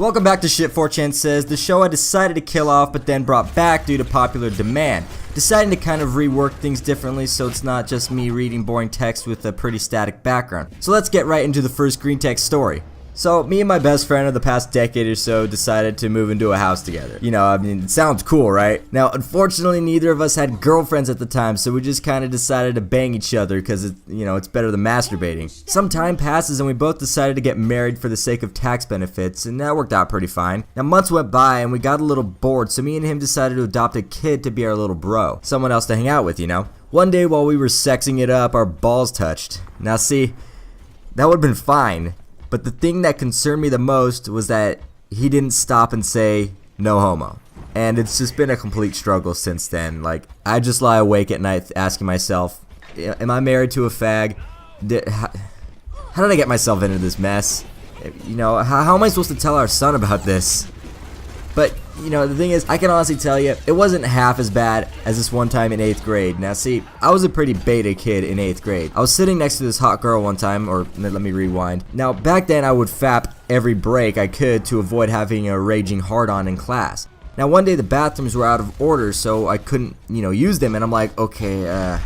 Welcome back to Shit 4chan Says, the show I decided to kill off but then brought back due to popular demand. Deciding to kind of rework things differently so it's not just me reading boring text with a pretty static background. So let's get right into the first green text story. So, me and my best friend of the past decade or so decided to move into a house together. You know, I mean, it sounds cool, right? Now, unfortunately, neither of us had girlfriends at the time, so we just kind of decided to bang each other because, it's better than masturbating. Some time passes and we both decided to get married for the sake of tax benefits, and that worked out pretty fine. Now, months went by and we got a little bored, so me and him decided to adopt a kid to be our little bro. Someone else to hang out with, you know? One day while we were sexing it up, our balls touched. Now, see, that would've been fine. But the thing that concerned me the most was that he didn't stop and say, no homo. And it's just been a complete struggle since then. Like, I just lie awake at night asking myself, am I married to a fag? How did I get myself into this mess? You know, how am I supposed to tell our son about this? But, the thing is, I can honestly tell you, it wasn't half as bad as this one time in 8th grade. Now see, I was a pretty beta kid in 8th grade. I was sitting next to this hot girl one time, or let me rewind. Now, back then I would fap every break I could to avoid having a raging hard-on in class. Now one day the bathrooms were out of order, so I couldn't, use them, and I'm like, okay,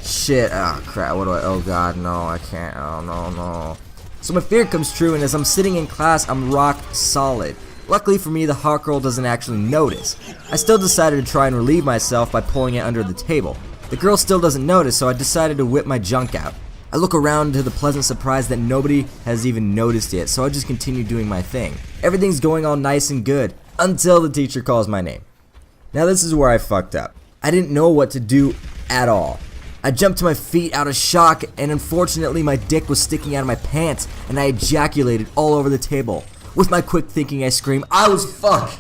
shit, oh crap, oh god, no, I can't, oh no. So my fear comes true, and as I'm sitting in class, I'm rock solid. Luckily for me, the hot girl doesn't actually notice. I still decided to try and relieve myself by pulling it under the table. The girl still doesn't notice, so I decided to whip my junk out. I look around to the pleasant surprise that nobody has even noticed yet, so I just continue doing my thing. Everything's going all nice and good, until the teacher calls my name. Now this is where I fucked up. I didn't know what to do at all. I jumped to my feet out of shock, and unfortunately my dick was sticking out of my pants, and I ejaculated all over the table. With my quick thinking, I scream, I was fuck!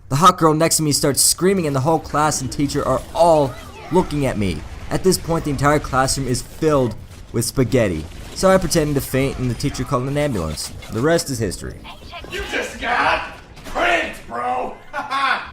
The hot girl next to me starts screaming and the whole class and teacher are all looking at me. At this point, the entire classroom is filled with spaghetti. So I pretended to faint and the teacher called an ambulance. The rest is history. You just got pranked, bro!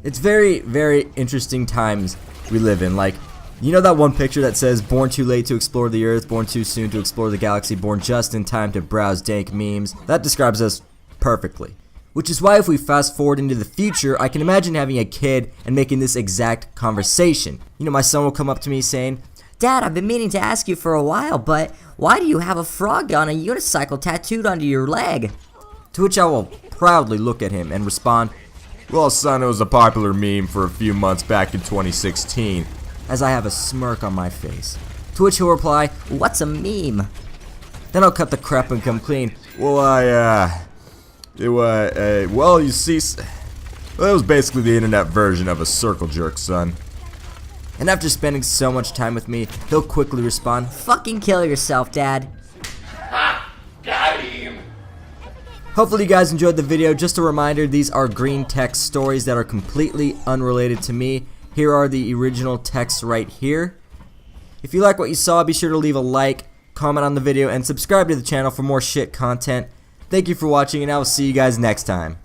It's very, very interesting times we live in. Like, you know that one picture that says, born too late to explore the earth, born too soon to explore the galaxy, born just in time to browse dank memes? That describes us perfectly. Which is why if we fast forward into the future, I can imagine having a kid and making this exact conversation. My son will come up to me saying, Dad, I've been meaning to ask you for a while, but why do you have a frog on a unicycle tattooed onto your leg? To which I will proudly look at him and respond, well, son, it was a popular meme for a few months back in 2016. As I have a smirk on my face. To which he'll reply, what's a meme? Then I'll cut the crap and come clean. Well, well, you see, it was basically the internet version of a circle jerk, son. And after spending so much time with me, he'll quickly respond, fucking kill yourself, Dad. Ha! Got him! Hopefully you guys enjoyed the video. Just a reminder, these are green text stories that are completely unrelated to me. Here are the original texts right here. If you like what you saw, be sure to leave a like, comment on the video, and subscribe to the channel for more shit content. Thank you for watching, and I will see you guys next time.